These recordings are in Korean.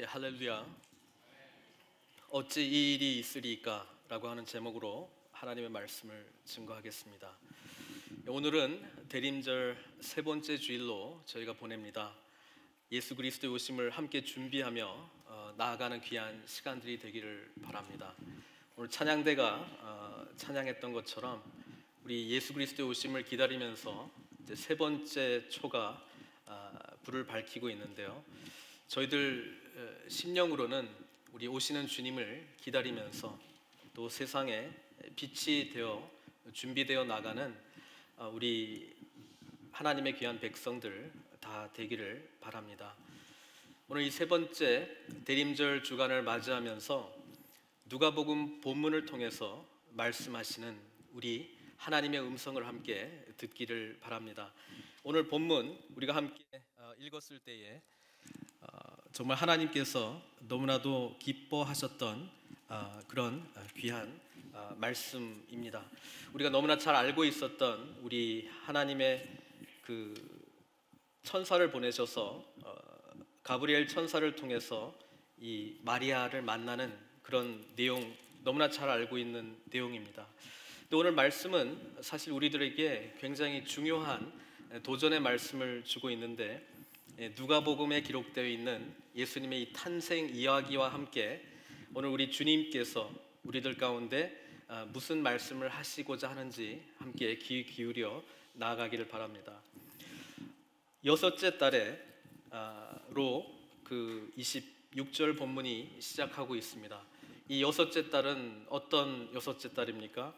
할렐루야. 어찌 이 일이 있으리까? 라고 하는 제목으로 하나님의 말씀을 증거하겠습니다. 오늘은 대림절 세 번째 주일로 저희가 보냅니다. 예수 그리스도의 오심을 함께 준비하며 나아가는 귀한 시간들이 되기를 바랍니다. 오늘 찬양대가 찬양했던 것처럼 우리 예수 그리스도의 오심을 기다리면서 이제 세 번째 초가 불을 밝히고 있는데요. 저희들 심령으로는 우리 오시는 주님을 기다리면서 또 세상에 빛이 되어 준비되어 나가는 우리 하나님의 귀한 백성들 다 되기를 바랍니다. 오늘 이 세 번째 대림절 주간을 맞이하면서 누가복음 본문을 통해서 말씀하시는 우리 하나님의 음성을 함께 듣기를 바랍니다. 오늘 본문 우리가 함께 읽었을 때에 정말 하나님께서 너무나도 기뻐하셨던 그런 귀한 말씀입니다. 우리가 너무나 잘 알고 있었던 우리 하나님의 그 천사를 보내셔서 가브리엘 천사를 통해서 이 마리아를 만나는 그런 내용, 너무나 잘 알고 있는 내용입니다. 또 오늘 말씀은 사실 우리들에게 굉장히 중요한 도전의 말씀을 주고 있는데, 누가복음에 기록되어 있는 예수님의 이 탄생 이야기와 함께 오늘 우리 주님께서 우리들 가운데 무슨 말씀을 하시고자 하는지 함께 귀 기울여 나아가기를 바랍니다. 여섯째 달에로 그 26절 본문이 시작하고 있습니다. 이 여섯째 달은 어떤 여섯째 달입니까?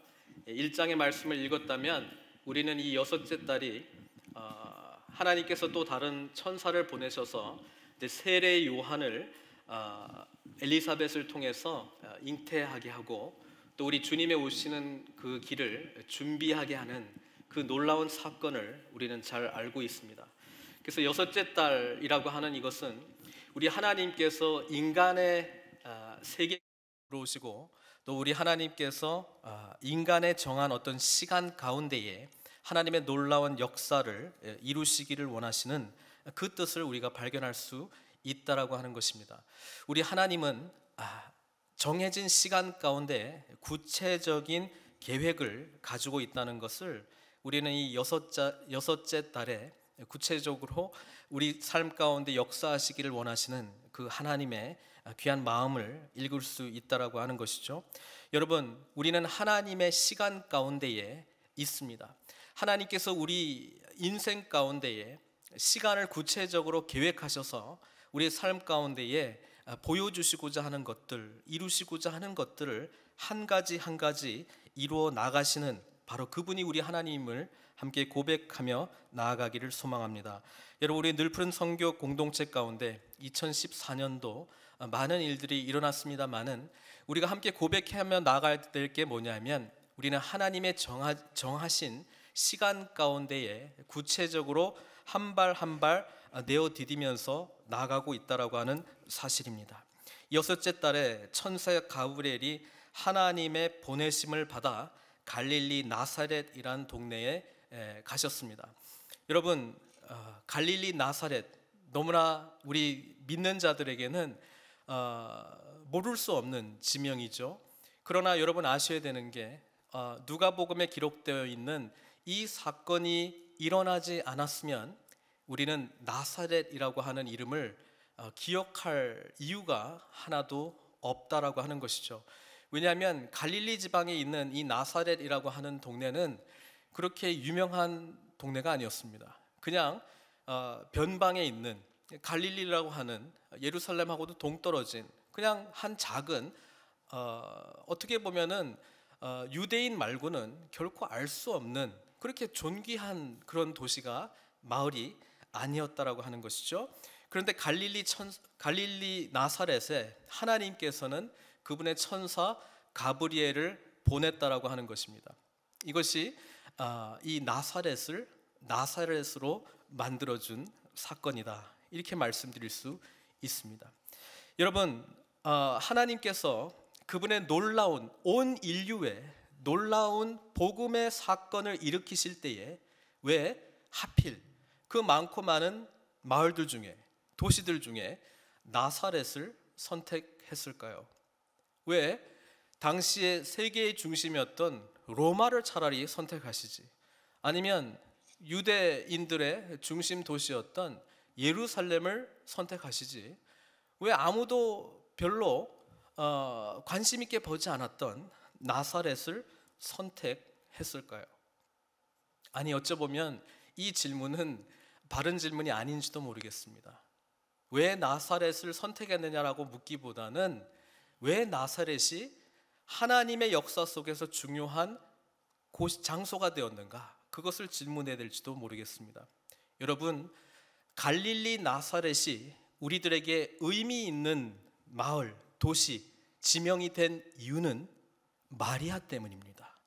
1장의 말씀을 읽었다면 우리는 이 여섯째 달이 하나님께서 또 다른 천사를 보내셔서 세례 요한을 엘리사벳을 통해서 잉태하게 하고 또 우리 주님의 오시는 그 길을 준비하게 하는 그 놀라운 사건을 우리는 잘 알고 있습니다. 그래서 여섯째 달이라고 하는 이것은 우리 하나님께서 인간의 세계에 들어오시고 또 우리 하나님께서 인간의 정한 어떤 시간 가운데에 하나님의 놀라운 역사를 이루시기를 원하시는 그 뜻을 우리가 발견할 수 있다라고 하는 것입니다. 우리 하나님은 정해진 시간 가운데 구체적인 계획을 가지고 있다는 것을 우리는 이 여섯째 달에 구체적으로 우리 삶 가운데 역사하시기를 원하시는 그 하나님의 귀한 마음을 읽을 수 있다라고 하는 것이죠. 여러분, 우리는 하나님의 시간 가운데에 있습니다. 하나님께서 우리 인생 가운데에 시간을 구체적으로 계획하셔서 우리 삶 가운데에 보여주시고자 하는 것들, 이루시고자 하는 것들을 한 가지 한 가지 이루어 나가시는 바로 그분이 우리 하나님을 함께 고백하며 나아가기를 소망합니다. 여러분, 우리 늘푸른 선교 공동체 가운데 2014년도 많은 일들이 일어났습니다만은 우리가 함께 고백하며 나아가야 될 게 뭐냐면 우리는 하나님의 정하신 시간 가운데에 구체적으로 한 발 한 발 내어 디디면서 나아가고 있다라고 하는 사실입니다. 여섯째 달에 천사 가브리엘이 하나님의 보내심을 받아 갈릴리 나사렛이라는 동네에 가셨습니다. 여러분, 갈릴리 나사렛 너무나 우리 믿는 자들에게는 모를 수 없는 지명이죠. 그러나 여러분 아셔야 되는 게 누가복음에 기록되어 있는 이 사건이 일어나지 않았으면 우리는 나사렛이라고 하는 이름을 기억할 이유가 하나도 없다라고 하는 것이죠. 왜냐하면 갈릴리 지방에 있는 이 나사렛이라고 하는 동네는 그렇게 유명한 동네가 아니었습니다. 그냥 변방에 있는 갈릴리라고 하는 예루살렘하고도 동떨어진 그냥 한 작은 어떻게 보면은 유대인 말고는 결코 알 수 없는 그렇게 존귀한 그런 도시가 마을이 아니었다라고 하는 것이죠. 그런데 갈릴리 나사렛에 하나님께서는 그분의 천사 가브리엘을 보냈다라고 하는 것입니다. 이것이 이 나사렛으로 만들어준 사건이다, 이렇게 말씀드릴 수 있습니다. 여러분, 하나님께서 그분의 놀라운 온 인류의 놀라운 복음의 사건을 일으키실 때에 왜 하필 그 많고 많은 마을들 중에, 도시들 중에 나사렛을 선택했을까요? 왜 당시의 세계의 중심이었던 로마를 차라리 선택하시지, 아니면 유대인들의 중심 도시였던 예루살렘을 선택하시지, 왜 아무도 별로 관심 있게 보지 않았던 나사렛을 선택했을까요? 아니, 어쩌보면 이 질문은 바른 질문이 아닌지도 모르겠습니다. 왜 나사렛을 선택했느냐라고 묻기보다는 왜 나사렛이 하나님의 역사 속에서 중요한 장소가 되었는가, 그것을 질문해야 될지도 모르겠습니다. 여러분, 갈릴리 나사렛이 우리들에게 의미 있는 마을, 도시, 지명이 된 이유는 마리아 때문입니다.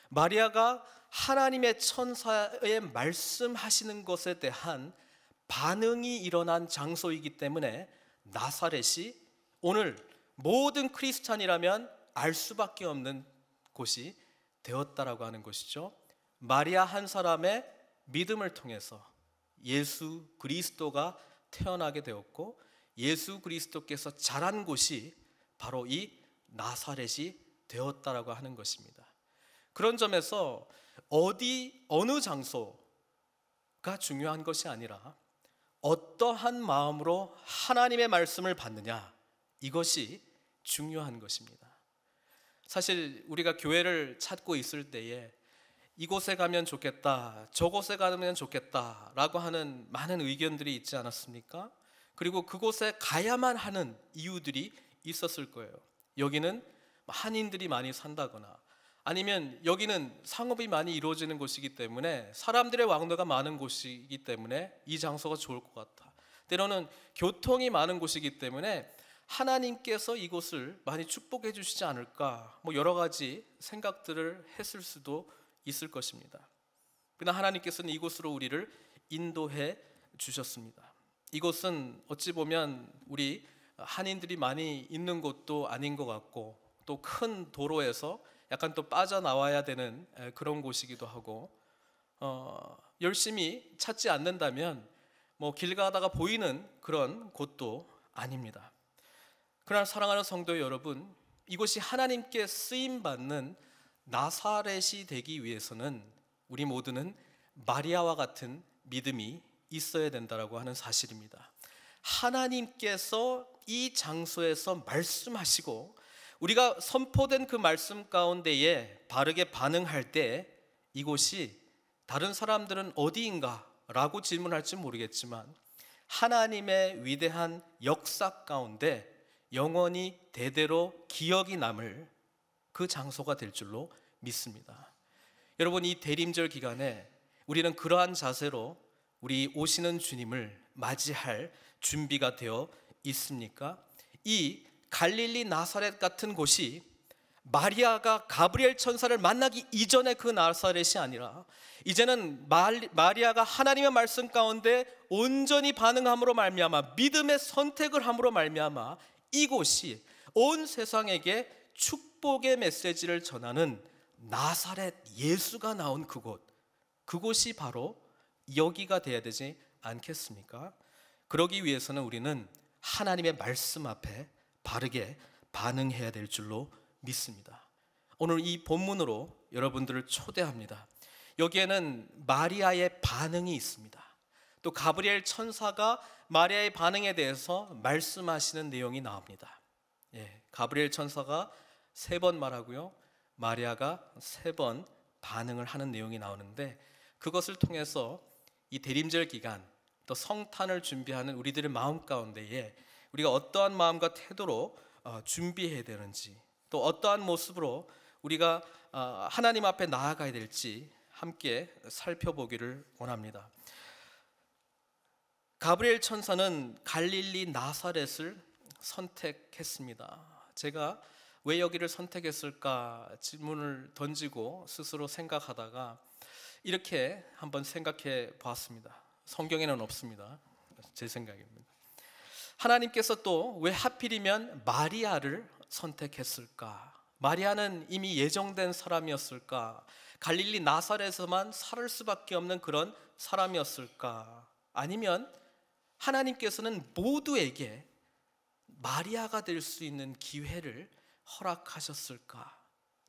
마리아가 하나님의 천사의 말씀하시는 것에 대한 반응이 일어난 장소이기 때문에 나사렛이 오늘 모든 크리스찬이라면 알 수밖에 없는 곳이 되었다라고 하는 것이죠. 마리아 한 사람의 믿음을 통해서 예수 그리스도가 태어나게 되었고, 예수 그리스도께서 자란 곳이 바로 이 나사렛이 되었다라고 하는 것입니다. 그런 점에서 어느 장소가 중요한 것이 아니라 어떠한 마음으로 하나님의 말씀을 받느냐, 이것이 중요한 것입니다. 사실 우리가 교회를 찾고 있을 때에 이곳에 가면 좋겠다, 저곳에 가면 좋겠다 라고 하는 많은 의견들이 있지 않았습니까? 그리고 그곳에 가야만 하는 이유들이 있었을 거예요. 여기는 한인들이 많이 산다거나, 아니면 여기는 상업이 많이 이루어지는 곳이기 때문에, 사람들의 왕래가 많은 곳이기 때문에 이 장소가 좋을 것 같다. 때로는 교통이 많은 곳이기 때문에 하나님께서 이곳을 많이 축복해 주시지 않을까, 여러 가지 생각들을 했을 수도 있을 것입니다. 그러나 하나님께서는 이곳으로 우리를 인도해 주셨습니다. 이곳은 어찌 보면 우리 한인들이 많이 있는 곳도 아닌 것 같고, 또 큰 도로에서 약간 또 빠져나와야 되는 그런 곳이기도 하고, 열심히 찾지 않는다면 길 가다가 보이는 그런 곳도 아닙니다. 그러나 사랑하는 성도 여러분, 이곳이 하나님께 쓰임받는 나사렛이 되기 위해서는 우리 모두는 마리아와 같은 믿음이 있어야 된다라고 하는 사실입니다. 하나님께서 이 장소에서 말씀하시고 우리가 선포된 그 말씀 가운데에 바르게 반응할 때 이곳이 다른 사람들은 어디인가 라고 질문할지 모르겠지만 하나님의 위대한 역사 가운데 영원히 대대로 기억이 남을 그 장소가 될 줄로 믿습니다. 여러분, 이 대림절 기간에 우리는 그러한 자세로 우리 오시는 주님을 맞이할 준비가 되어 있습니까? 이 갈릴리 나사렛 같은 곳이 마리아가 가브리엘 천사를 만나기 이전의 그 나사렛이 아니라 이제는 마리아가 하나님의 말씀 가운데 온전히 반응함으로 말미암아 믿음의 선택을 함으로 말미암아 이곳이 온 세상에게 축복의 메시지를 전하는 나사렛 예수가 나온 그곳이 바로 여기가 되어야 되지 않겠습니까? 그러기 위해서는 우리는 하나님의 말씀 앞에 바르게 반응해야 될 줄로 믿습니다. 오늘 이 본문으로 여러분들을 초대합니다. 여기에는 마리아의 반응이 있습니다. 또 가브리엘 천사가 마리아의 반응에 대해서 말씀하시는 내용이 나옵니다. 가브리엘 천사가 3번 말하고요, 마리아가 3번 반응을 하는 내용이 나오는데, 그것을 통해서 이 대림절 기간 또 성탄을 준비하는 우리들의 마음 가운데에 우리가 어떠한 마음과 태도로 준비해야 되는지, 또 어떠한 모습으로 우리가 하나님 앞에 나아가야 될지 함께 살펴보기를 원합니다. 가브리엘 천사는 갈릴리 나사렛을 선택했습니다. 제가 왜 여기를 선택했을까 질문을 던지고 스스로 생각하다가 이렇게 한번 생각해 보았습니다. 성경에는 없습니다. 제 생각입니다. 하나님께서 또 왜 하필이면 마리아를 선택했을까? 마리아는 이미 예정된 사람이었을까? 갈릴리 나사렛에서만 살 수밖에 없는 그런 사람이었을까? 아니면 하나님께서는 모두에게 마리아가 될 수 있는 기회를 허락하셨을까?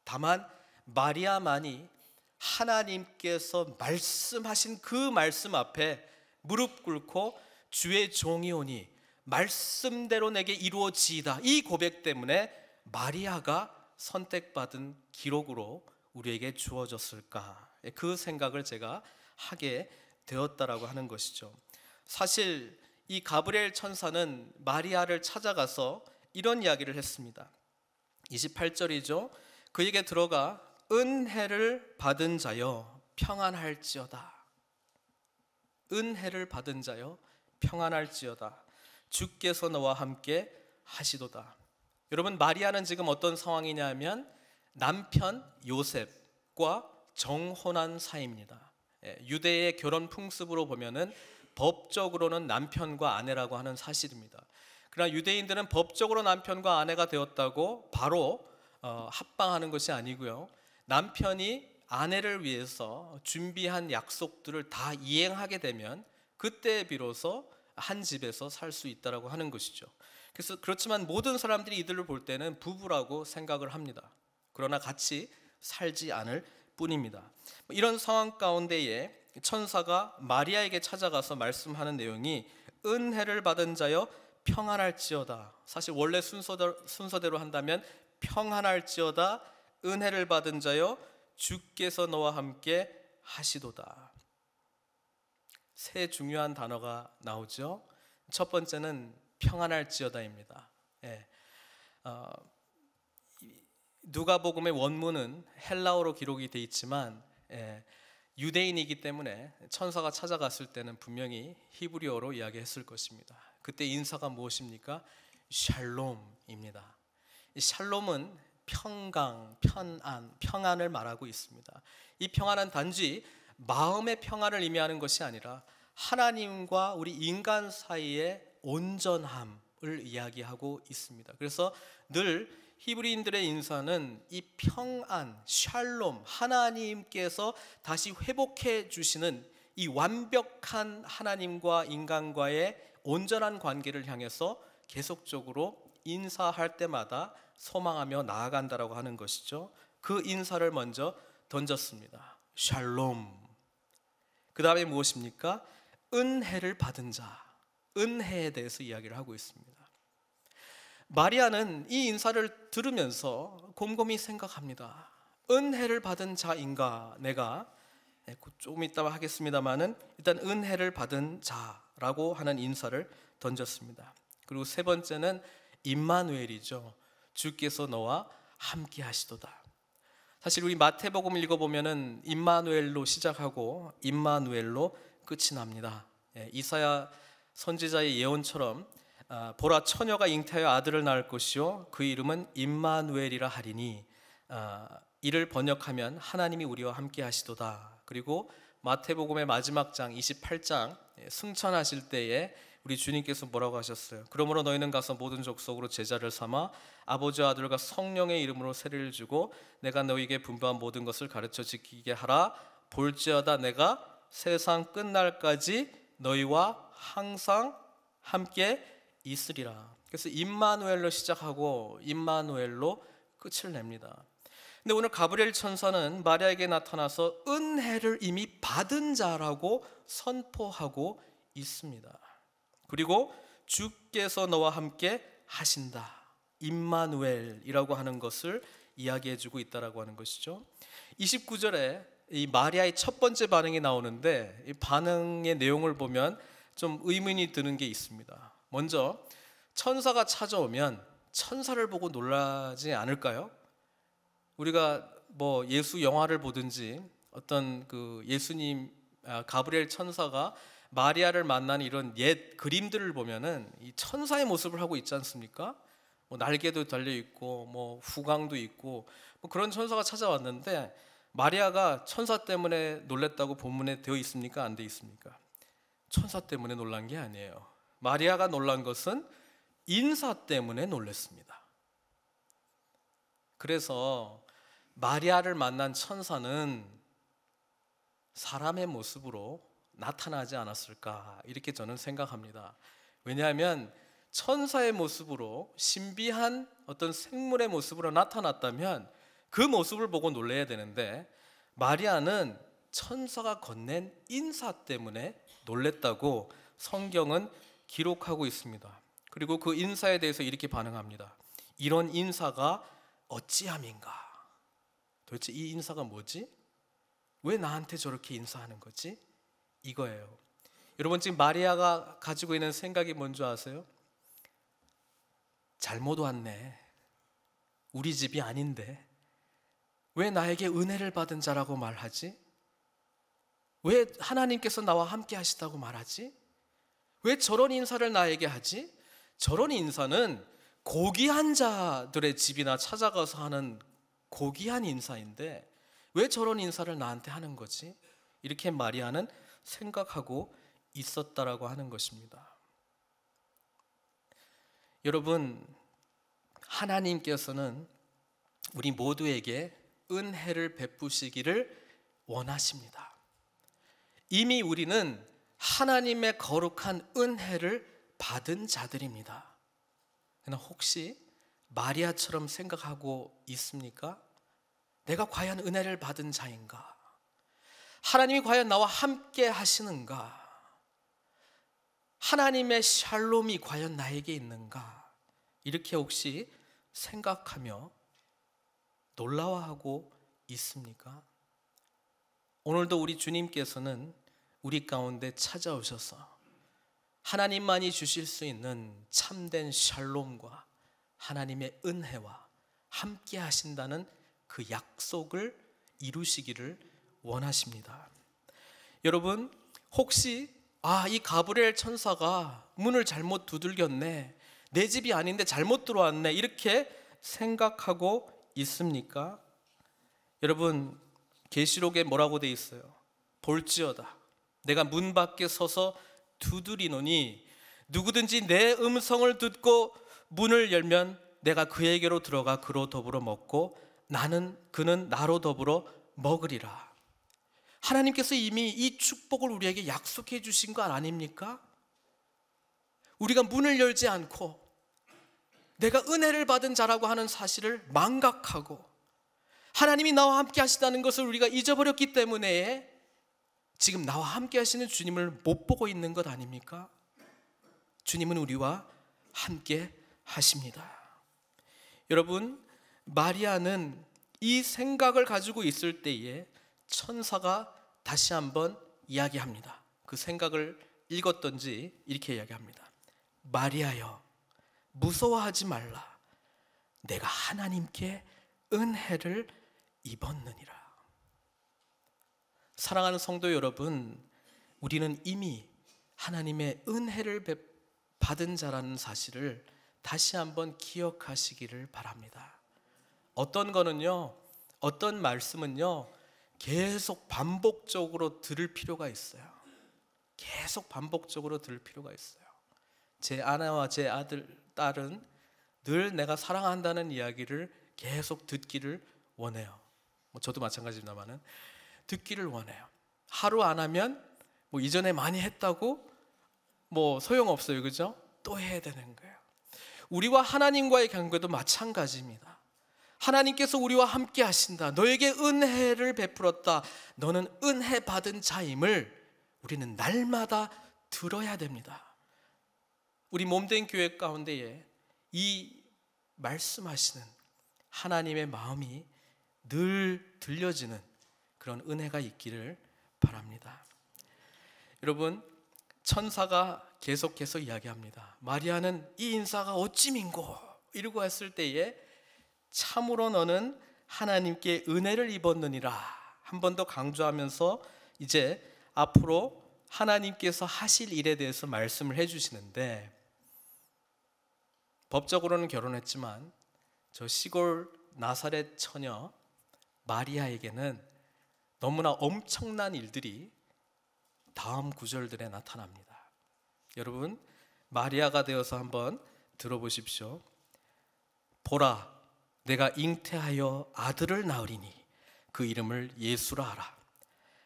다만 마리아만이 하나님께서 말씀하신 그 말씀 앞에 무릎 꿇고 주의 종이 오니 말씀대로 내게 이루어지이다, 이 고백 때문에 마리아가 선택받은 기록으로 우리에게 주어졌을까? 그 생각을 제가 하게 되었다라고 하는 것이죠. 사실 이 가브리엘 천사는 마리아를 찾아가서 이런 이야기를 했습니다. 28절이죠. 그에게 들어가 은혜를 받은 자여 평안할지어다. 은혜를 받은 자여 평안할지어다. 주께서 너와 함께 하시도다. 여러분, 마리아는 지금 어떤 상황이냐면 남편 요셉과 정혼한 사이입니다. 유대의 결혼 풍습으로 보면은 법적으로는 남편과 아내라고 하는 사실입니다. 그러나 유대인들은 법적으로 남편과 아내가 되었다고 바로 합방하는 것이 아니고요, 남편이 아내를 위해서 준비한 약속들을 다 이행하게 되면 그때 비로소 한 집에서 살 수 있다라고 하는 것이죠. 그래서 그렇지만 모든 사람들이 이들을 볼 때는 부부라고 생각을 합니다. 그러나 같이 살지 않을 뿐입니다. 이런 상황 가운데에 천사가 마리아에게 찾아가서 말씀하는 내용이 은혜를 받은 자여 평안할지어다. 사실 원래 순서대로 한다면 평안할지어다, 은혜를 받은 자여 주께서 너와 함께 하시도다. 세 중요한 단어가 나오죠. 첫 번째는 평안할지어다입니다. 누가복음의 원문은 헬라어로 기록이 되어 있지만 유대인이기 때문에 천사가 찾아갔을 때는 분명히 히브리어로 이야기했을 것입니다. 그때 인사가 무엇입니까? 샬롬입니다. 이 샬롬은 평강, 평안을 말하고 있습니다. 이 평안은 단지 마음의 평안을 의미하는 것이 아니라 하나님과 우리 인간 사이의 온전함을 이야기하고 있습니다. 그래서 늘 히브리인들의 인사는 이 평안, 샬롬, 하나님께서 다시 회복해 주시는 이 완벽한 하나님과 인간과의 온전한 관계를 향해서 계속적으로 인사할 때마다 소망하며 나아간다라고 하는 것이죠. 그 인사를 먼저 던졌습니다. 샬롬. 그 다음에 무엇입니까? 은혜를 받은 자, 은혜에 대해서 이야기를 하고 있습니다. 마리아는 이 인사를 들으면서 곰곰이 생각합니다. 은혜를 받은 자인가 내가? 조금 이따 하겠습니다만은 일단 은혜를 받은 자라고 하는 인사를 던졌습니다. 그리고 세 번째는 임마누엘이죠. 주께서 너와 함께 하시도다. 사실 우리 마태복음 읽어보면은 임마누엘로 시작하고 임마누엘로 끝이 납니다. 이사야 선지자의 예언처럼 보라, 처녀가 잉태하여 아들을 낳을 것이요 그 이름은 임마누엘이라 하리니, 이를 번역하면 하나님이 우리와 함께 하시도다. 그리고 마태복음의 마지막 장 28장 승천하실 때에 우리 주님께서 뭐라고 하셨어요? 그러므로 너희는 가서 모든 족속으로 제자를 삼아 아버지와 아들과 성령의 이름으로 세례를 주고 내가 너희에게 분부한 모든 것을 가르쳐 지키게 하라. 볼지어다 내가 세상 끝날까지 너희와 항상 함께 있으리라. 그래서 임마누엘로 시작하고 임마누엘로 끝을 냅니다. 근데 오늘 가브리엘 천사는 마리아에게 나타나서 은혜를 이미 받은 자라고 선포하고 있습니다. 그리고 주께서 너와 함께 하신다, 임마누엘이라고 하는 것을 이야기해주고 있다라고 하는 것이죠. 29절에 이 마리아의 첫 번째 반응이 나오는데 이 반응의 내용을 보면 좀 의문이 드는 게 있습니다. 먼저 천사가 찾아오면 천사를 보고 놀라지 않을까요? 우리가 뭐 예수 영화를 보든지 어떤 그 예수님 가브리엘 천사가 마리아를 만나는 이런 옛 그림들을 보면은 이 천사의 모습을 하고 있지 않습니까? 뭐 날개도 달려 있고 뭐 후광도 있고 뭐 그런 천사가 찾아왔는데 마리아가 천사 때문에 놀랬다고 본문에 되어 있습니까? 안 되어 있습니까? 천사 때문에 놀란 게 아니에요. 마리아가 놀란 것은 인사 때문에 놀랐습니다. 그래서 마리아를 만난 천사는 사람의 모습으로 나타나지 않았을까, 이렇게 저는 생각합니다. 왜냐하면 천사의 모습으로 신비한 어떤 생물의 모습으로 나타났다면 그 모습을 보고 놀라야 되는데 마리아는 천사가 건넨 인사 때문에 놀랬다고 성경은 기록하고 있습니다. 그리고 그 인사에 대해서 이렇게 반응합니다. 이런 인사가 어찌함인가? 도대체 이 인사가 뭐지? 왜 나한테 저렇게 인사하는 거지? 이거예요. 여러분, 지금 마리아가 가지고 있는 생각이 뭔지 아세요? 잘못 왔네. 우리 집이 아닌데 왜 나에게 은혜를 받은 자라고 말하지? 왜 하나님께서 나와 함께 하시다고 말하지? 왜 저런 인사를 나에게 하지? 저런 인사는 고귀한 자들의 집이나 찾아가서 하는 고귀한 인사인데 왜 저런 인사를 나한테 하는 거지? 이렇게 마리아는 생각하고 있었다라고 하는 것입니다. 여러분, 하나님께서는 우리 모두에게 은혜를 베푸시기를 원하십니다. 이미 우리는 하나님의 거룩한 은혜를 받은 자들입니다. 그러나 혹시 마리아처럼 생각하고 있습니까? 내가 과연 은혜를 받은 자인가? 하나님이 과연 나와 함께 하시는가? 하나님의 샬롬이 과연 나에게 있는가? 이렇게 혹시 생각하며 놀라워하고 있습니까? 오늘도 우리 주님께서는 우리 가운데 찾아오셔서 하나님만이 주실 수 있는 참된 샬롬과 하나님의 은혜와 함께 하신다는 그 약속을 이루시기를 원하십니다. 여러분, 혹시 이 가브리엘 천사가 문을 잘못 두들겼네, 내 집이 아닌데 잘못 들어왔네, 이렇게 생각하고 있습니까? 여러분, 계시록에 뭐라고 돼 있어요? 볼지어다 내가 문 밖에 서서 두드리노니 누구든지 내 음성을 듣고 문을 열면 내가 그에게로 들어가 그로 더불어 먹고 그는 나로 더불어 먹으리라. 하나님께서 이미 이 축복을 우리에게 약속해 주신 것 아닙니까? 우리가 문을 열지 않고 내가 은혜를 받은 자라고 하는 사실을 망각하고 하나님이 나와 함께 하시다는 것을 우리가 잊어버렸기 때문에 지금 나와 함께 하시는 주님을 못 보고 있는 것 아닙니까? 주님은 우리와 함께 하십니다. 여러분, 마리아는 이 생각을 가지고 있을 때에 천사가 다시 한번 이야기합니다. 그 생각을 읽었던지 이렇게 이야기합니다. 마리아여, 무서워하지 말라. 내가 하나님께 은혜를 입었느니라. 사랑하는 성도 여러분, 우리는 이미 하나님의 은혜를 받은 자라는 사실을 다시 한번 기억하시기를 바랍니다. 어떤 거는요, 어떤 말씀은요, 계속 반복적으로 들을 필요가 있어요. 계속 반복적으로 들을 필요가 있어요. 제 아내와 제 딸은 늘 내가 사랑한다는 이야기를 계속 듣기를 원해요. 저도 마찬가지입니다만은 듣기를 원해요. 하루 안 하면 이전에 많이 했다고 소용없어요. 그죠? 또 해야 되는 거예요. 우리와 하나님과의 관계도 마찬가지입니다. 하나님께서 우리와 함께 하신다. 너에게 은혜를 베풀었다. 너는 은혜 받은 자임을 우리는 날마다 들어야 됩니다. 우리 몸된 교회 가운데에 이 말씀하시는 하나님의 마음이 늘 들려지는 그런 은혜가 있기를 바랍니다. 여러분, 천사가 계속해서 이야기합니다. 마리아는 이 인사가 어찌민고 이러고 했을 때에 참으로 너는 하나님께 은혜를 입었느니라 한 번 더 강조하면서 이제 앞으로 하나님께서 하실 일에 대해서 말씀을 해주시는데, 법적으로는 결혼했지만 저 시골 나사렛 처녀 마리아에게는 너무나 엄청난 일들이 다음 구절들에 나타납니다. 여러분, 마리아가 되어서 한번 들어보십시오. 보라, 내가 잉태하여 아들을 낳으리니 그 이름을 예수라 하라.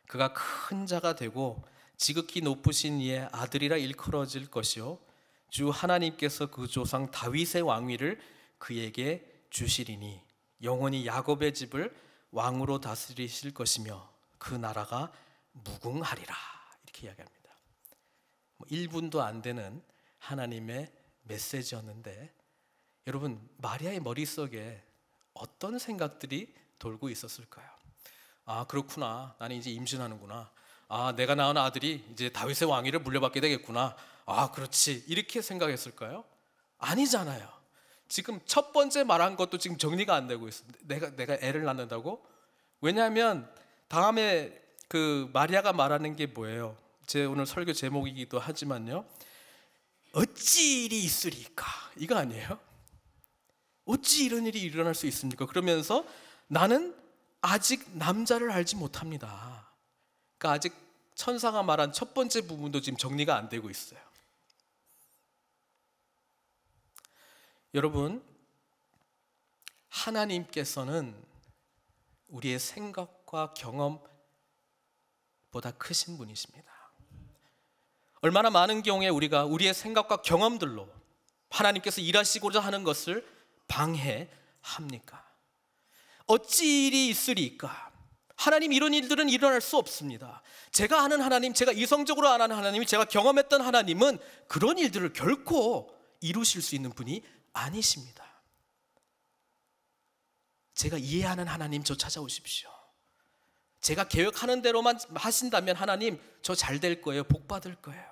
그가 큰 자가 되고 지극히 높으신 이의 아들이라 일컬어질 것이요 주 하나님께서 그 조상 다윗의 왕위를 그에게 주시리니 영원히 야곱의 집을 왕으로 다스리실 것이며 그 나라가 무궁하리라. 이렇게 이야기합니다. 1분도 안 되는 하나님의 메시지였는데, 여러분, 마리아의 머릿속에 어떤 생각들이 돌고 있었을까요? 아, 그렇구나. 나는 이제 임신하는구나. 아, 내가 낳은 아들이 이제 다윗의 왕위를 물려받게 되겠구나. 아, 그렇지. 이렇게 생각했을까요? 아니잖아요. 지금 첫 번째 말한 것도 지금 정리가 안 되고 있습니다. 내가 애를 낳는다고? 왜냐하면 다음에 그 마리아가 말하는 게 뭐예요? 제 오늘 설교 제목이기도 하지만요, 어찌 일이 있으리까? 이거 아니에요? 어찌 이런 일이 일어날 수 있습니까? 그러면서 나는 아직 남자를 알지 못합니다. 그러니까 아직 천사가 말한 첫 번째 부분도 지금 정리가 안 되고 있어요. 여러분, 하나님께서는 우리의 생각과 경험보다 크신 분이십니다. 얼마나 많은 경우에 우리가 우리의 생각과 경험들로 하나님께서 일하시고자 하는 것을 방해합니까? 어찌 일이 있으리까? 하나님, 이런 일들은 일어날 수 없습니다. 제가 아는 하나님, 제가 이성적으로 아는 하나님이, 제가 경험했던 하나님은 그런 일들을 결코 이루실 수 있는 분이 아니십니다. 제가 이해하는 하나님, 저 찾아오십시오. 제가 계획하는 대로만 하신다면 하나님, 저 잘 될 거예요. 복 받을 거예요.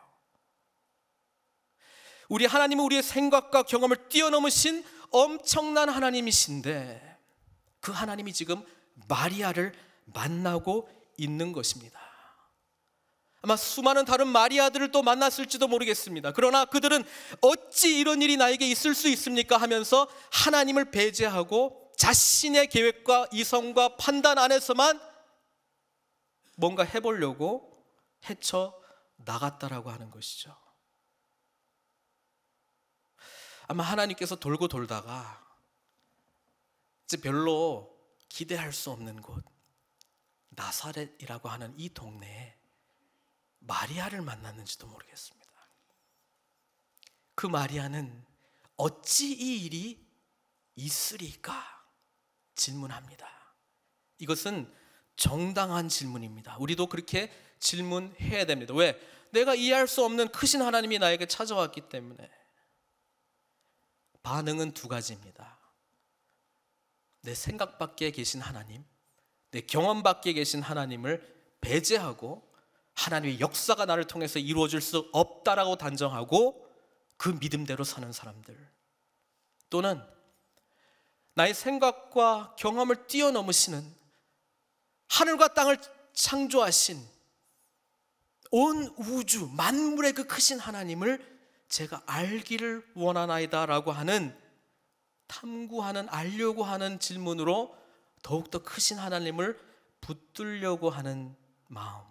우리 하나님은 우리의 생각과 경험을 뛰어넘으신 엄청난 하나님이신데, 그 하나님이 지금 마리아를 만나고 있는 것입니다. 아마 수많은 다른 마리아들을 또 만났을지도 모르겠습니다. 그러나 그들은 어찌 이런 일이 나에게 있을 수 있습니까? 하면서 하나님을 배제하고 자신의 계획과 이성과 판단 안에서만 뭔가 해보려고 헤쳐나갔다라고 하는 것이죠. 아마 하나님께서 돌고 돌다가 이제 별로 기대할 수 없는 곳, 나사렛이라고 하는 이 동네에 마리아를 만났는지도 모르겠습니다. 그 마리아는 어찌 이 일이 있으리까 질문합니다. 이것은 정당한 질문입니다. 우리도 그렇게 질문해야 됩니다. 왜? 내가 이해할 수 없는 크신 하나님이 나에게 찾아왔기 때문에. 반응은 두 가지입니다. 내 생각 밖에 계신 하나님, 내 경험 밖에 계신 하나님을 배제하고 하나님의 역사가 나를 통해서 이루어질 수 없다라고 단정하고 그 믿음대로 사는 사람들, 또는 나의 생각과 경험을 뛰어넘으시는 하늘과 땅을 창조하신 온 우주 만물의 그 크신 하나님을 제가 알기를 원하나이다 라고 하는, 탐구하는, 알려고 하는 질문으로 더욱더 크신 하나님을 붙들려고 하는 마음,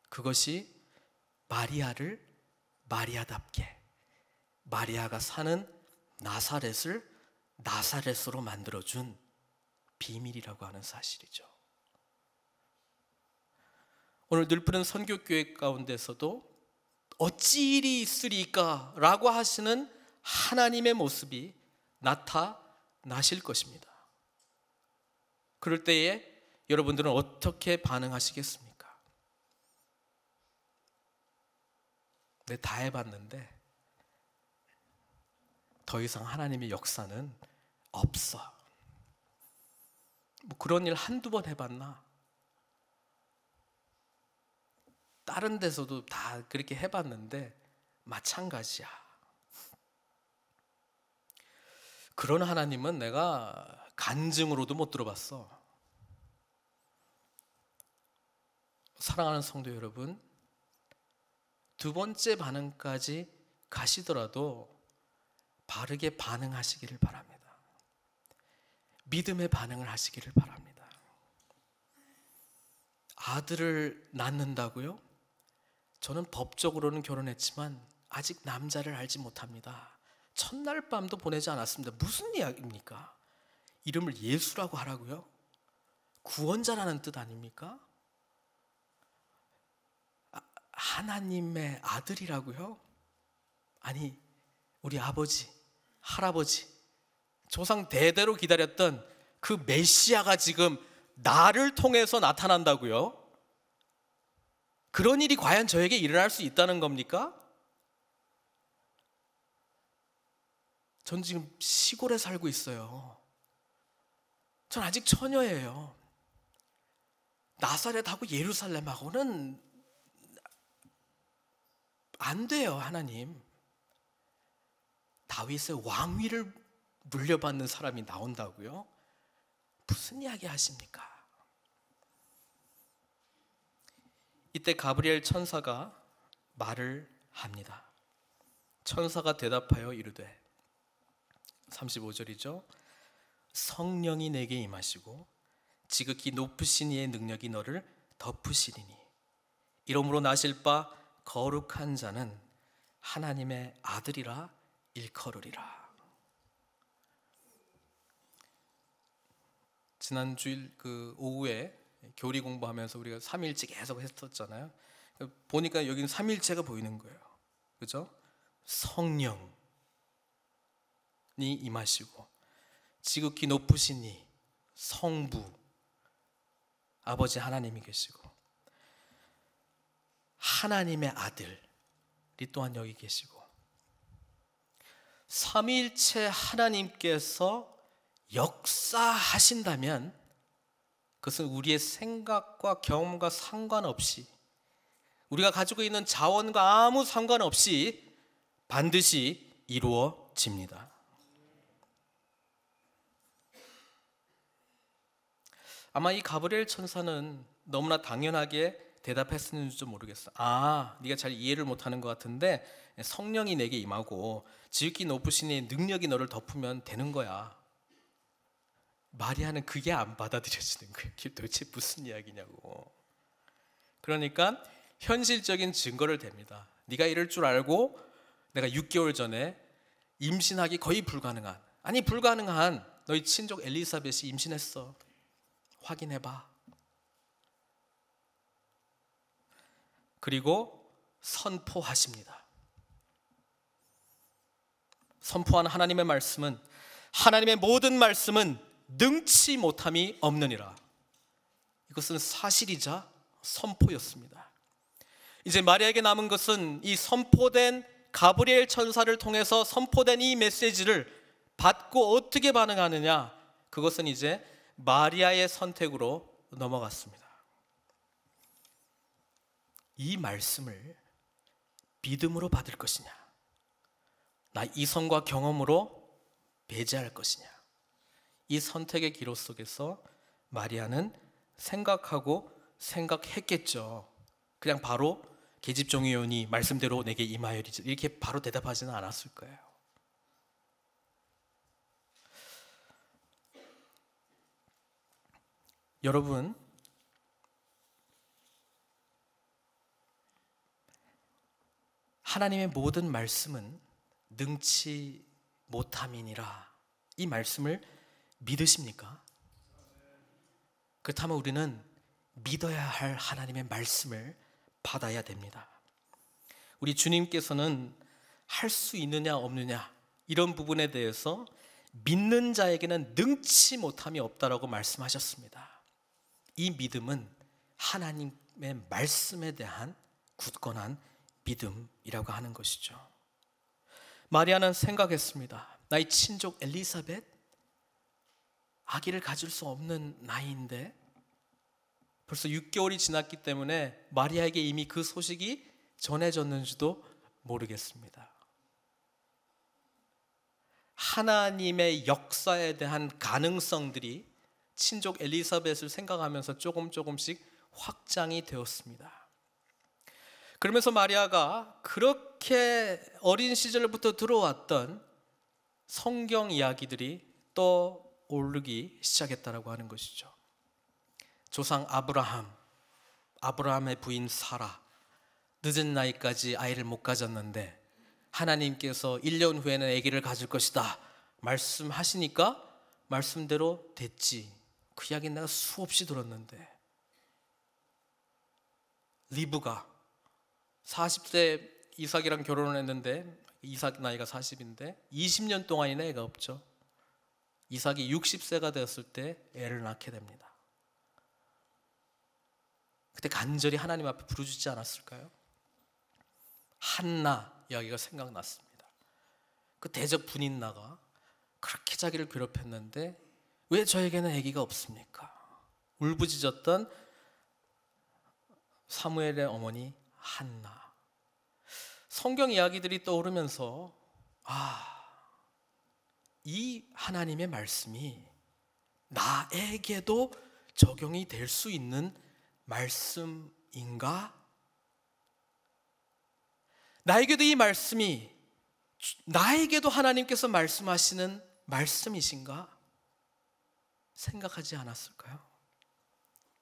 그것이 마리아를 마리아답게, 마리아가 사는 나사렛을 나사렛으로 만들어준 비밀이라고 하는 사실이죠. 오늘 늘푸른 선교교회 가운데서도 어찌 일이 있으리까 라고 하시는 하나님의 모습이 나타나실 것입니다. 그럴 때에 여러분들은 어떻게 반응하시겠습니까? 네, 다 해봤는데 더 이상 하나님의 역사는 없어. 뭐 그런 일 한두 번 해봤나? 다른 데서도 다 그렇게 해봤는데 마찬가지야. 그런 하나님은 내가 간증으로도 못 들어봤어. 사랑하는 성도 여러분, 두 번째 반응까지 가시더라도 바르게 반응하시기를 바랍니다. 믿음의 반응을 하시기를 바랍니다. 아들을 낳는다고요? 저는 법적으로는 결혼했지만 아직 남자를 알지 못합니다. 첫날 밤도 보내지 않았습니다. 무슨 이야기입니까? 이름을 예수라고 하라고요? 구원자라는 뜻 아닙니까? 하나님의 아들이라고요? 아니, 우리 아버지, 할아버지, 조상 대대로 기다렸던 그 메시아가 지금 나를 통해서 나타난다고요? 그런 일이 과연 저에게 일어날 수 있다는 겁니까? 전 지금 시골에 살고 있어요. 전 아직 처녀예요. 나사렛하고 예루살렘하고는 안 돼요, 하나님. 다윗의 왕위를 물려받는 사람이 나온다고요? 무슨 이야기 하십니까? 이때 가브리엘 천사가 말을 합니다. 천사가 대답하여 이르되, 35절이죠. 성령이 내게 임하시고 지극히 높으신 이의 능력이 너를 덮으시리니 이러므로 나실 바 거룩한 자는 하나님의 아들이라 일컬으리라. 지난 주일 그 오후에 교리 공부하면서 우리가 삼일체 계속 했었잖아요. 보니까 여기는 삼일체가 보이는 거예요. 그죠? 성령이 임하시고 지극히 높으신 이 성부 아버지 하나님이 계시고 하나님의 아들이 또한 여기 계시고 삼위일체 하나님께서 역사하신다면 그것은 우리의 생각과 경험과 상관없이, 우리가 가지고 있는 자원과 아무 상관없이 반드시 이루어집니다. 아마 이 가브리엘 천사는 너무나 당연하게 대답했었는지도 모르겠어. 아, 네가 잘 이해를 못하는 것 같은데 성령이 내게 임하고 지극히 높으신 이의 능력이 너를 덮으면 되는 거야. 마리아는 그게 안 받아들여지는 거예요. 그게 도대체 무슨 이야기냐고. 그러니까 현실적인 증거를 댑니다. 네가 이럴 줄 알고 내가 6개월 전에 임신하기 거의 불가능한, 아니 불가능한 너희 친족 엘리사벳이 임신했어. 확인해봐. 그리고 선포하십니다. 선포한 하나님의 말씀은, 하나님의 모든 말씀은 능치 못함이 없느니라. 이것은 사실이자 선포였습니다. 이제 마리아에게 남은 것은 이 선포된 가브리엘 천사를 통해서 선포된 이 메시지를 받고 어떻게 반응하느냐, 그것은 이제 마리아의 선택으로 넘어갔습니다. 이 말씀을 믿음으로 받을 것이냐, 나 이성과 경험으로 배제할 것이냐, 이 선택의 기로 속에서 마리아는 생각하고 생각했겠죠. 그냥 바로 계집종이 오니 말씀대로 내게 임하여리지 이렇게 바로 대답하지는 않았을 거예요. 여러분, 하나님의 모든 말씀은 능치 못함이니라, 이 말씀을 믿으십니까? 그렇다면 우리는 믿어야 할 하나님의 말씀을 받아야 됩니다. 우리 주님께서는 할 수 있느냐 없느냐 이런 부분에 대해서 믿는 자에게는 능치 못함이 없다라고 말씀하셨습니다. 이 믿음은 하나님의 말씀에 대한 굳건한 믿음이라고 하는 것이죠. 마리아는 생각했습니다. 나의 친족 엘리사벳 아기를 가질 수 없는 나이인데 벌써 6개월이 지났기 때문에 마리아에게 이미 그 소식이 전해졌는지도 모르겠습니다. 하나님의 역사에 대한 가능성들이 친족 엘리사벳을 생각하면서 조금씩 확장이 되었습니다. 그러면서 마리아가 그렇게 어린 시절부터 들어왔던 성경 이야기들이 떠오르기 시작했다라고 하는 것이죠. 조상 아브라함의 부인 사라, 늦은 나이까지 아이를 못 가졌는데 하나님께서 1년 후에는 아기를 가질 것이다 말씀하시니까 말씀대로 됐지. 그 이야기는 내가 수없이 들었는데, 리브가 40세 이삭이랑 결혼을 했는데 이삭 나이가 40인데 20년 동안이나 애가 없죠. 이삭이 60세가 되었을 때 애를 낳게 됩니다. 그때 간절히 하나님 앞에 부르짖지 않았을까요? 한나 이야기가 생각났습니다. 그 대적 분인나가 그렇게 자기를 괴롭혔는데 왜 저에게는 아기가 없습니까? 울부짖었던 사무엘의 어머니 한나. 성경 이야기들이 떠오르면서 이 하나님의 말씀이 나에게도 적용이 될 수 있는 말씀인가? 나에게도 이 말씀이 나에게도 하나님께서 말씀하시는 말씀이신가? 생각하지 않았을까요?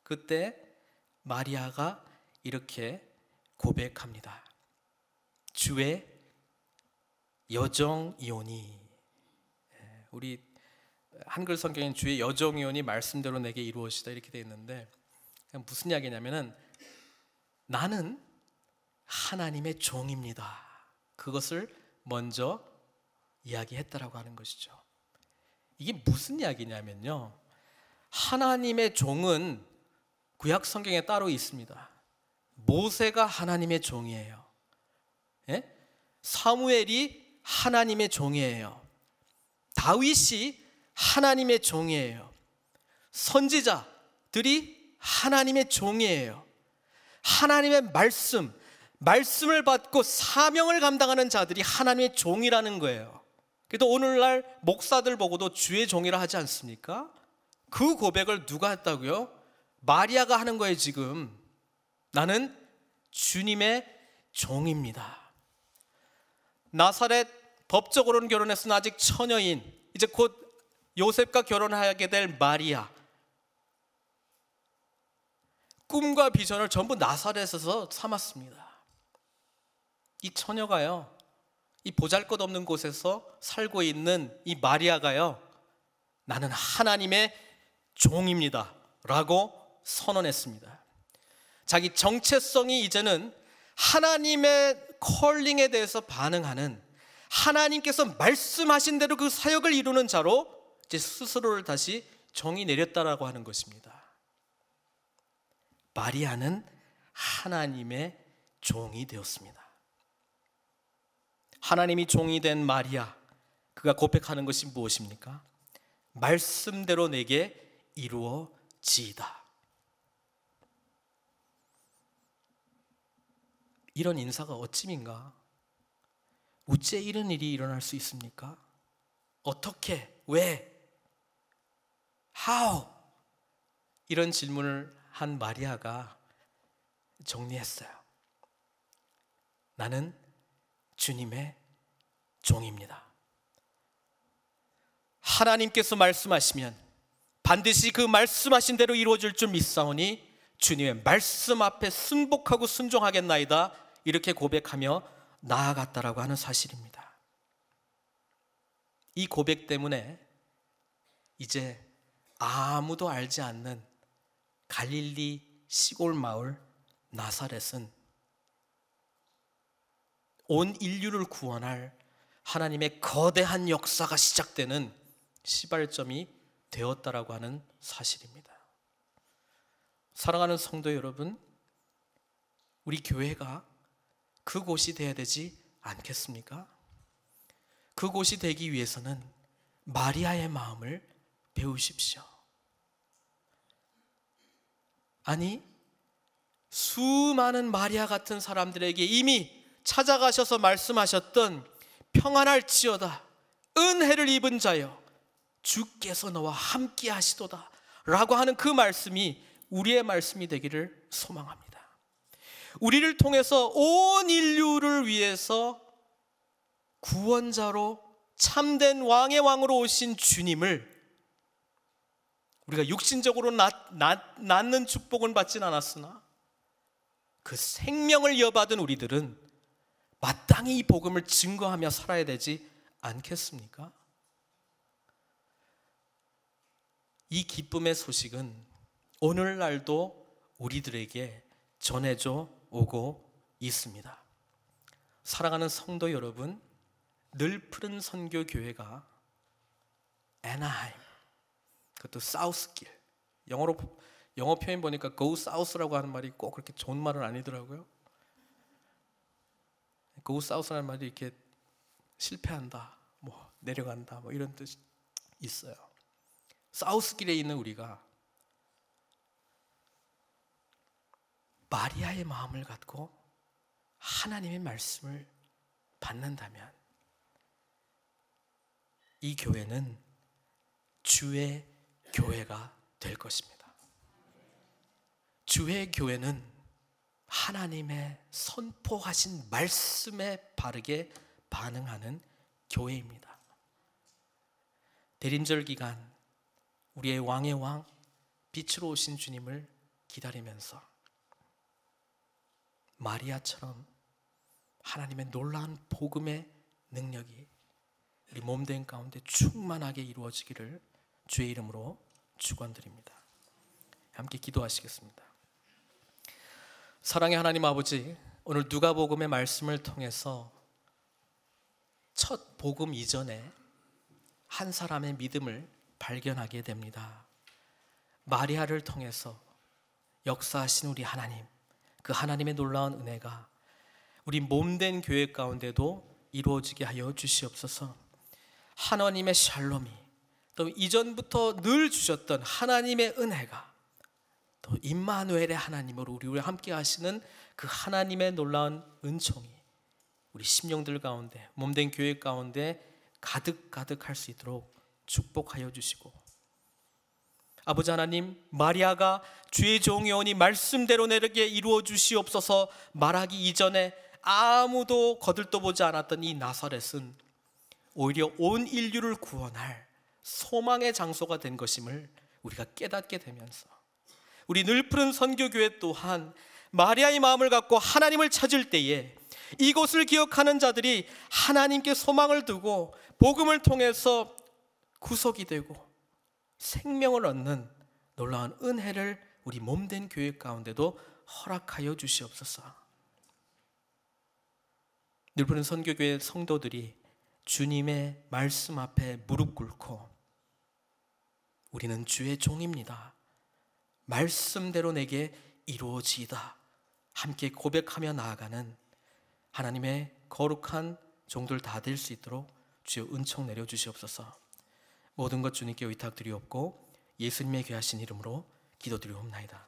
그때 마리아가 이렇게 고백합니다. 주의 여정이오니. 우리 한글 성경엔 주의 여정이오니 말씀대로 내게 이루어지다 이렇게 되어 있는데 무슨 이야기냐면은 나는 하나님의 종입니다. 그것을 먼저 이야기했다라고 하는 것이죠. 이게 무슨 이야기냐면요, 하나님의 종은 구약 성경에 따로 있습니다. 모세가 하나님의 종이에요. 사무엘이 하나님의 종이에요. 다윗이 하나님의 종이에요. 선지자들이 하나님의 종이에요. 하나님의 말씀을 받고 사명을 감당하는 자들이 하나님의 종이라는 거예요. 그래도 오늘날 목사들 보고도 주의 종이라 하지 않습니까? 그 고백을 누가 했다고요? 마리아가 하는 거예요. 지금 나는 주님의 종입니다. 나사렛 법적으로는 결혼했으나 아직 처녀인, 이제 곧 요셉과 결혼하게 될 마리아, 꿈과 비전을 전부 나사렛에서 삼았습니다. 이 처녀가요, 이 보잘것없는 곳에서 살고 있는 이 마리아가요, 나는 하나님의 종입니다 라고 선언했습니다. 자기 정체성이 이제는 하나님의 컬링에 대해서 반응하는, 하나님께서 말씀하신 대로 그 사역을 이루는 자로 이제 스스로를 다시 정의 내렸다라고 하는 것입니다. 마리아는 하나님의 종이 되었습니다. 하나님이 종이 된 마리아, 그가 고백하는 것이 무엇입니까? 말씀대로 내게 이루어지이다. 이런 인사가 어찌민가? 어째 이런 일이 일어날 수 있습니까? 어떻게? 왜? How? 이런 질문을 한 마리아가 정리했어요. 나는 주님의 종입니다. 하나님께서 말씀하시면 반드시 그 말씀하신 대로 이루어질 줄 믿사오니 주님의 말씀 앞에 순복하고 순종하겠나이다, 이렇게 고백하며 나아갔다라고 하는 사실입니다. 이 고백 때문에 이제 아무도 알지 않는 갈릴리 시골 마을 나사렛은 온 인류를 구원할 하나님의 거대한 역사가 시작되는 시발점이 되었다라고 하는 사실입니다. 사랑하는 성도 여러분, 우리 교회가 그곳이 되어야 되지 않겠습니까? 그곳이 되기 위해서는 마리아의 마음을 배우십시오. 아니, 수많은 마리아 같은 사람들에게 이미 찾아가셔서 말씀하셨던 평안할지어다, 은혜를 입은 자여 주께서 너와 함께 하시도다 라고 하는 그 말씀이 우리의 말씀이 되기를 소망합니다. 우리를 통해서 온 인류를 위해서 구원자로 참된 왕의 왕으로 오신 주님을 우리가 육신적으로 낳는 축복은 받진 않았으나 그 생명을 이어받은 우리들은 마땅히 이 복음을 증거하며 살아야 되지 않겠습니까? 이 기쁨의 소식은 오늘날도 우리들에게 전해져 오고 있습니다. 사랑하는 성도 여러분, 늘 푸른 선교 교회가 애나하임, 그것도 사우스길, 영어 표현 보니까 go south라고 하는 말이 꼭 그렇게 좋은 말은 아니더라고요. go south라는 말이 이렇게 실패한다, 뭐 내려간다, 뭐 이런 뜻이 있어요. 사우스길에 있는 우리가 마리아의 마음을 갖고 하나님의 말씀을 받는다면 이 교회는 주의 교회가 될 것입니다. 주의 교회는 하나님의 선포하신 말씀에 바르게 반응하는 교회입니다. 대림절 기간 우리의 왕의 왕, 빛으로 오신 주님을 기다리면서 마리아처럼 하나님의 놀라운 복음의 능력이 우리 몸된 가운데 충만하게 이루어지기를 주의 이름으로 축원드립니다. 함께 기도하시겠습니다. 사랑의 하나님 아버지, 오늘 누가복음의 말씀을 통해서 첫 복음 이전에 한 사람의 믿음을 발견하게 됩니다. 마리아를 통해서 역사하신 우리 하나님, 그 하나님의 놀라운 은혜가 우리 몸된 교회 가운데도 이루어지게 하여 주시옵소서. 하나님의 샬롬이 또 이전부터 늘 주셨던 하나님의 은혜가 또 임마누엘의 하나님으로 우리와 함께 하시는 그 하나님의 놀라운 은총이 우리 심령들 가운데, 몸된 교회 가운데 가득할 수 있도록 축복하여 주시고, 아버지 하나님, 마리아가 주의 종이 오니 말씀대로 내게 이루어 주시옵소서 말하기 이전에 아무도 거들떠보지 않았던 이 나사렛은 오히려 온 인류를 구원할 소망의 장소가 된 것임을 우리가 깨닫게 되면서 우리 늘푸른 선교교회 또한 마리아의 마음을 갖고 하나님을 찾을 때에 이곳을 기억하는 자들이 하나님께 소망을 두고 복음을 통해서 구속이 되고 생명을 얻는 놀라운 은혜를 우리 몸된 교회 가운데도 허락하여 주시옵소서. 늘푸른 선교교회 성도들이 주님의 말씀 앞에 무릎 꿇고 우리는 주의 종입니다, 말씀대로 내게 이루어지이다 함께 고백하며 나아가는 하나님의 거룩한 종들 다 될 수 있도록 주여 은총 내려주시옵소서. 모든 것 주님께 의탁드리옵고 예수님의 귀하신 이름으로 기도드리옵나이다.